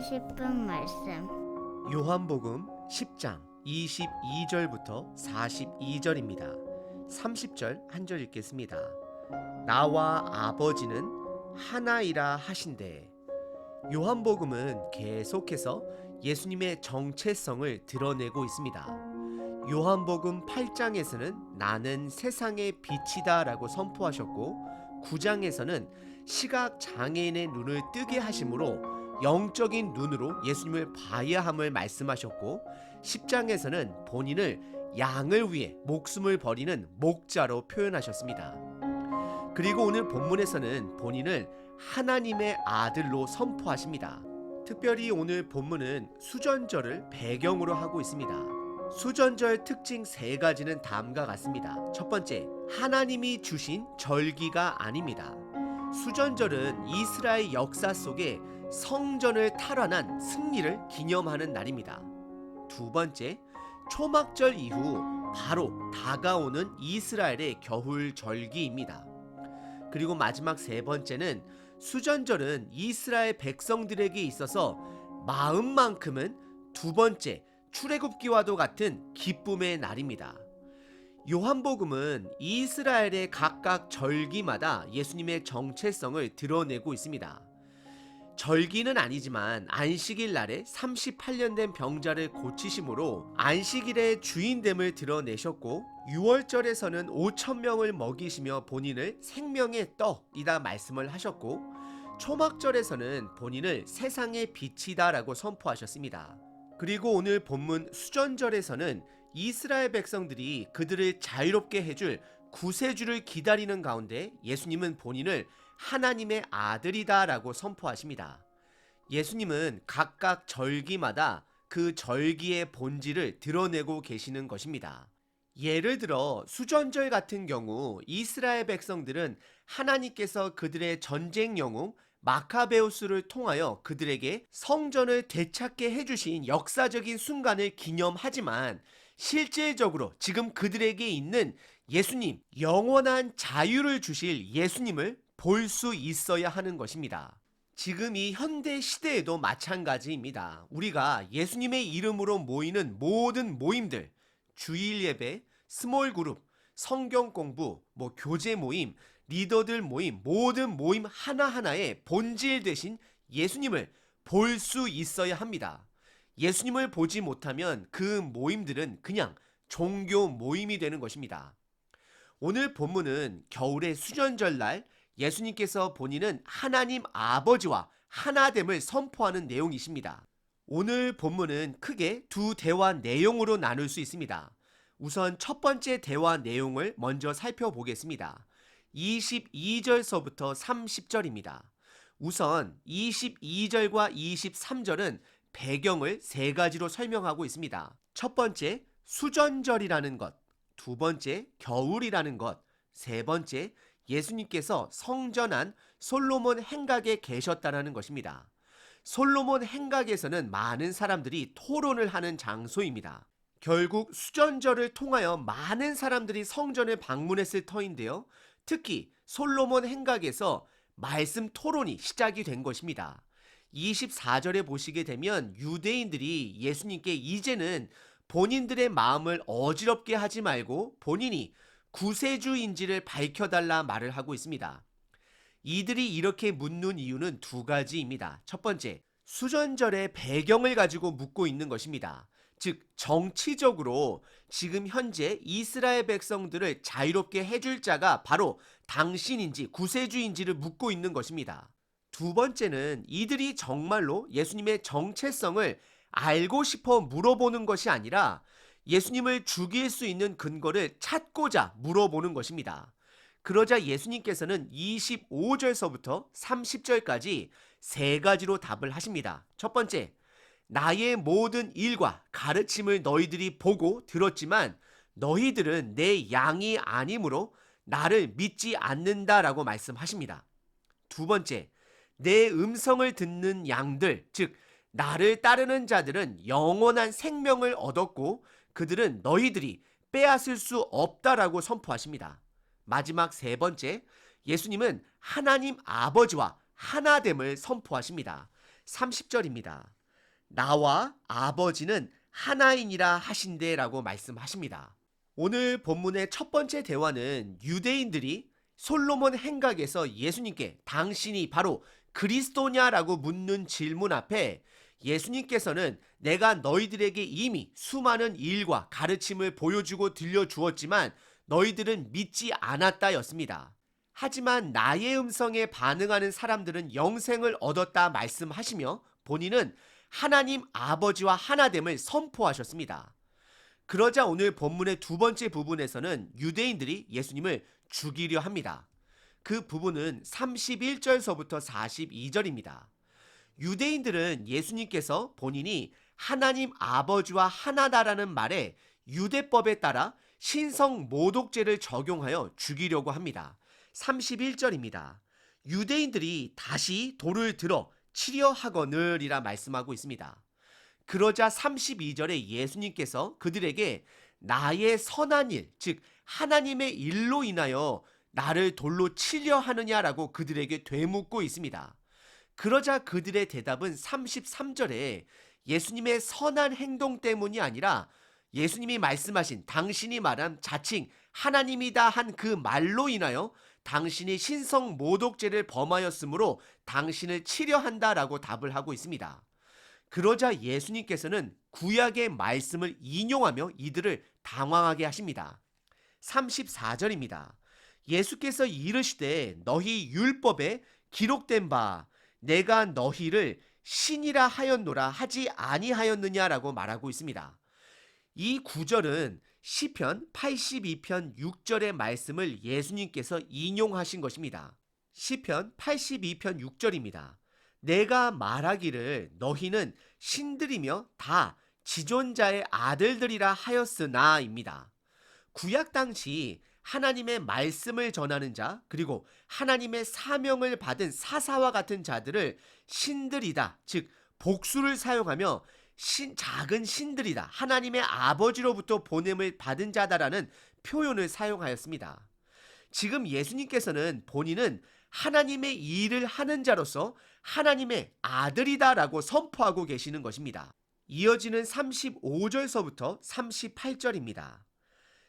싶은 말씀. 요한복음 10장 22절부터 42절입니다. 30절 한 절 읽겠습니다. 나와 아버지는 하나이라 하신대. 요한복음은 계속해서 예수님의 정체성을 드러내고 있습니다. 요한복음 8장에서는 나는 세상의 빛이다 라고 선포하셨고, 9장에서는 시각 장애인의 눈을 뜨게 하심으로 영적인 눈으로 예수님을 봐야 함을 말씀하셨고, 10장에서는 본인을 양을 위해 목숨을 버리는 목자로 표현하셨습니다. 그리고 오늘 본문에서는 본인을 하나님의 아들로 선포하십니다. 특별히 오늘 본문은 수전절을 배경으로 하고 있습니다. 수전절 특징 세 가지는 다음과 같습니다. 첫 번째, 하나님이 주신 절기가 아닙니다. 수전절은 이스라엘 역사 속에 성전을 탈환한 승리를 기념하는 날입니다. 두 번째, 초막절 이후 바로 다가오는 이스라엘의 겨울 절기입니다. 그리고 마지막 세 번째는 수전절은 이스라엘 백성들에게 있어서 마음만큼은 두 번째 출애굽기와도 같은 기쁨의 날입니다. 요한복음은 이스라엘의 각각 절기마다 예수님의 정체성을 드러내고 있습니다. 절기는 아니지만 안식일 날에 38년 된 병자를 고치심으로 안식일의 주인됨을 드러내셨고, 6월절에서는 5,000명을 먹이시며 본인을 생명의 떡이다 말씀을 하셨고, 초막절에서는 본인을 세상의 빛이다 라고 선포하셨습니다. 그리고 오늘 본문 수전절에서는 이스라엘 백성들이 그들을 자유롭게 해줄 구세주를 기다리는 가운데 예수님은 본인을 하나님의 아들이다 라고 선포하십니다. 예수님은 각각 절기마다 그 절기의 본질을 드러내고 계시는 것입니다. 예를 들어 수전절 같은 경우 이스라엘 백성들은 하나님께서 그들의 전쟁 영웅 마카베우스를 통하여 그들에게 성전을 되찾게 해주신 역사적인 순간을 기념하지만, 실질적으로 지금 그들에게 있는 예수님, 영원한 자유를 주실 예수님을 볼 수 있어야 하는 것입니다. 지금 이 현대 시대에도 마찬가지입니다. 우리가 예수님의 이름으로 모이는 모든 모임들, 주일 예배, 스몰 그룹, 성경 공부, 교제 모임, 리더들 모임, 모든 모임 하나하나의 본질 되신 예수님을 볼 수 있어야 합니다. 예수님을 보지 못하면 그 모임들은 그냥 종교 모임이 되는 것입니다. 오늘 본문은 겨울의 수전절날 예수님께서 본인은 하나님 아버지와 하나됨을 선포하는 내용이십니다. 오늘 본문은 크게 두 대화 내용으로 나눌 수 있습니다. 우선 첫 번째 대화 내용을 먼저 살펴보겠습니다. 22절서부터 30절입니다. 우선 22절과 23절은 배경을 세 가지로 설명하고 있습니다. 첫 번째, 수전절이라는 것. 두 번째, 겨울이라는 것. 세 번째, 예수님께서 성전한 솔로몬 행각에 계셨다라는 것입니다. 솔로몬 행각에서는 많은 사람들이 토론을 하는 장소입니다. 결국 수전절을 통하여 많은 사람들이 성전을 방문했을 터인데요. 특히 솔로몬 행각에서 말씀 토론이 시작이 된 것입니다. 24절에 보시게 되면 유대인들이 예수님께 이제는 본인들의 마음을 어지럽게 하지 말고 본인이 구세주인지를 밝혀달라 말을 하고 있습니다. 이들이 이렇게 묻는 이유는 두 가지입니다. 첫 번째, 수전절의 배경을 가지고 묻고 있는 것입니다. 즉 정치적으로 지금 현재 이스라엘 백성들을 자유롭게 해줄 자가 바로 당신인지 구세주인지를 묻고 있는 것입니다. 두 번째는 이들이 정말로 예수님의 정체성을 알고 싶어 물어보는 것이 아니라 예수님을 죽일 수 있는 근거를 찾고자 물어보는 것입니다. 그러자 예수님께서는 25절서부터 30절까지 세 가지로 답을 하십니다. 첫 번째, 나의 모든 일과 가르침을 너희들이 보고 들었지만 너희들은 내 양이 아니므로 나를 믿지 않는다라고 말씀하십니다. 두 번째, 내 음성을 듣는 양들, 즉 나를 따르는 자들은 영원한 생명을 얻었고 그들은 너희들이 빼앗을 수 없다라고 선포하십니다. 마지막 세 번째, 예수님은 하나님 아버지와 하나됨을 선포하십니다. 30절입니다. 나와 아버지는 하나이니라 하신대라고 말씀하십니다. 오늘 본문의 첫 번째 대화는 유대인들이 솔로몬 행각에서 예수님께 당신이 바로 그리스도냐라고 묻는 질문 앞에 예수님께서는 내가 너희들에게 이미 수많은 일과 가르침을 보여주고 들려주었지만 너희들은 믿지 않았다였습니다. 하지만 나의 음성에 반응하는 사람들은 영생을 얻었다 말씀하시며 본인은 하나님 아버지와 하나됨을 선포하셨습니다. 그러자 오늘 본문의 두 번째 부분에서는 유대인들이 예수님을 죽이려 합니다. 그 부분은 31절서부터 42절입니다. 유대인들은 예수님께서 본인이 하나님 아버지와 하나다라는 말에 유대법에 따라 신성 모독죄를 적용하여 죽이려고 합니다. 31절입니다. 유대인들이 다시 돌을 들어 치려 하거늘이라 말씀하고 있습니다. 그러자 32절에 예수님께서 그들에게 나의 선한 일, 즉 하나님의 일로 인하여 나를 돌로 치려 하느냐라고 그들에게 되묻고 있습니다. 그러자 그들의 대답은 33절에 예수님의 선한 행동 때문이 아니라 예수님이 말씀하신 당신이 말한 자칭 하나님이다 한 그 말로 인하여 당신이 신성 모독죄를 범하였으므로 당신을 치려 한다라고 답을 하고 있습니다. 그러자 예수님께서는 구약의 말씀을 인용하며 이들을 당황하게 하십니다. 34절입니다. 예수께서 이르시되 너희 율법에 기록된 바 내가 너희를 신이라 하였노라 하지 아니하였느냐라고 말하고 있습니다. 이 구절은 시편 82편 6절의 말씀을 예수님께서 인용하신 것입니다. 시편 82편 6절입니다. 내가 말하기를 너희는 신들이며 다 지존자의 아들들이라 하였으나입니다. 구약 당시 하나님의 말씀을 전하는 자 그리고 하나님의 사명을 받은 사사와 같은 자들을 신들이다, 즉 복수를 사용하며 작은 신들이다, 하나님의 아버지로부터 보냄을 받은 자다라는 표현을 사용하였습니다. 지금 예수님께서는 본인은 하나님의 일을 하는 자로서 하나님의 아들이다라고 선포하고 계시는 것입니다. 이어지는 35절서부터 38절입니다.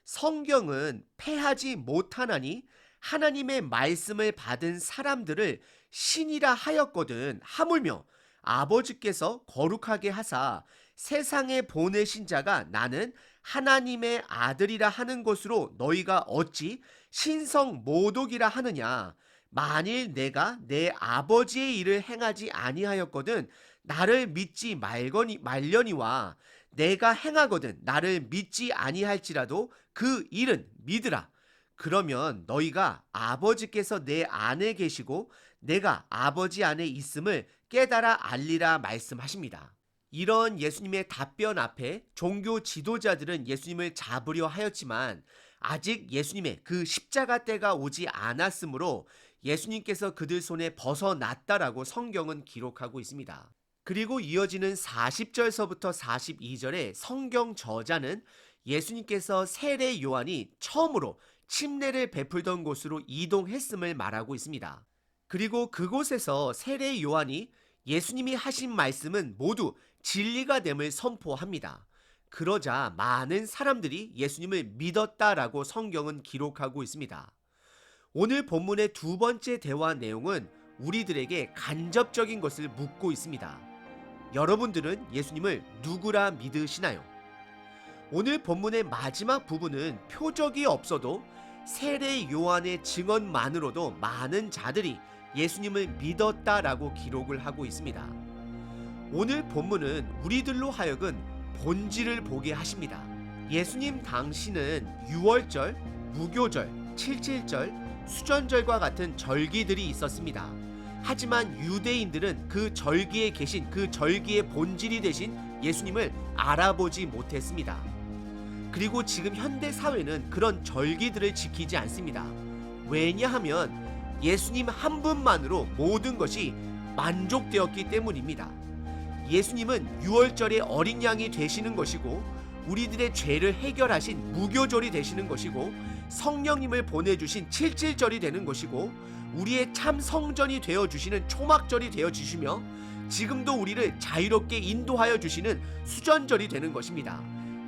성경은 패하지 못하나니 하나님의 말씀을 받은 사람들을 신이라 하였거든 하물며 아버지께서 거룩하게 하사 세상에 보내신 자가 나는 하나님의 아들이라 하는 것으로 너희가 어찌 신성 모독이라 하느냐. 만일 내가 내 아버지의 일을 행하지 아니하였거든 나를 믿지 말려니와 내가 행하거든 나를 믿지 아니할지라도 그 일은 믿으라. 그러면 너희가 아버지께서 내 안에 계시고 내가 아버지 안에 있음을 깨달아 알리라 말씀하십니다. 이런 예수님의 답변 앞에 종교 지도자들은 예수님을 잡으려 하였지만 아직 예수님의 그 십자가 때가 오지 않았으므로 예수님께서 그들 손에 벗어났다라고 성경은 기록하고 있습니다. 그리고 이어지는 40절서부터 42절에 성경 저자는 예수님께서 세례 요한이 처음으로 침례를 베풀던 곳으로 이동했음을 말하고 있습니다. 그리고 그곳에서 세례 요한이 예수님이 하신 말씀은 모두 진리가 됨을 선포합니다. 그러자 많은 사람들이 예수님을 믿었다라고 성경은 기록하고 있습니다. 오늘 본문의 두 번째 대화 내용은 우리들에게 간접적인 것을 묻고 있습니다. 여러분들은 예수님을 누구라 믿으시나요? 오늘 본문의 마지막 부분은 표적이 없어도 세례 요한의 증언만으로도 많은 자들이 예수님을 믿었다라고 기록을 하고 있습니다. 오늘 본문은 우리들로 하여금 본질을 보게 하십니다. 예수님 당시는 유월절, 무교절, 칠칠절, 수전절과 같은 절기들이 있었습니다. 하지만 유대인들은 그 절기에 계신 그 절기의 본질이 되신 예수님을 알아보지 못했습니다. 그리고 지금 현대 사회는 그런 절기들을 지키지 않습니다. 왜냐하면 예수님 한 분만으로 모든 것이 만족되었기 때문입니다. 예수님은 유월절의 어린 양이 되시는 것이고 우리들의 죄를 해결하신 무교절이 되시는 것이고 성령님을 보내주신 칠칠절이 되는 것이고 우리의 참 성전이 되어주시는 초막절이 되어주시며 지금도 우리를 자유롭게 인도하여 주시는 수전절이 되는 것입니다.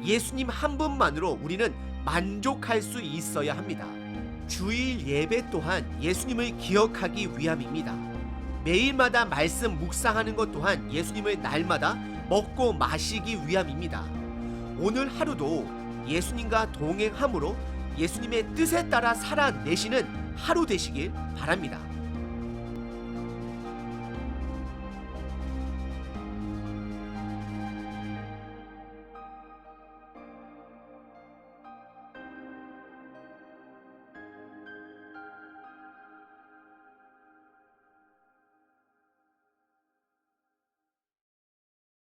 예수님 한 분만으로 우리는 만족할 수 있어야 합니다. 주일 예배 또한 예수님을 기억하기 위함입니다. 매일마다 말씀 묵상하는 것 또한 예수님을 날마다 먹고 마시기 위함입니다. 오늘 하루도 예수님과 동행함으로 예수님의 뜻에 따라 살아내시는 하루 되시길 바랍니다.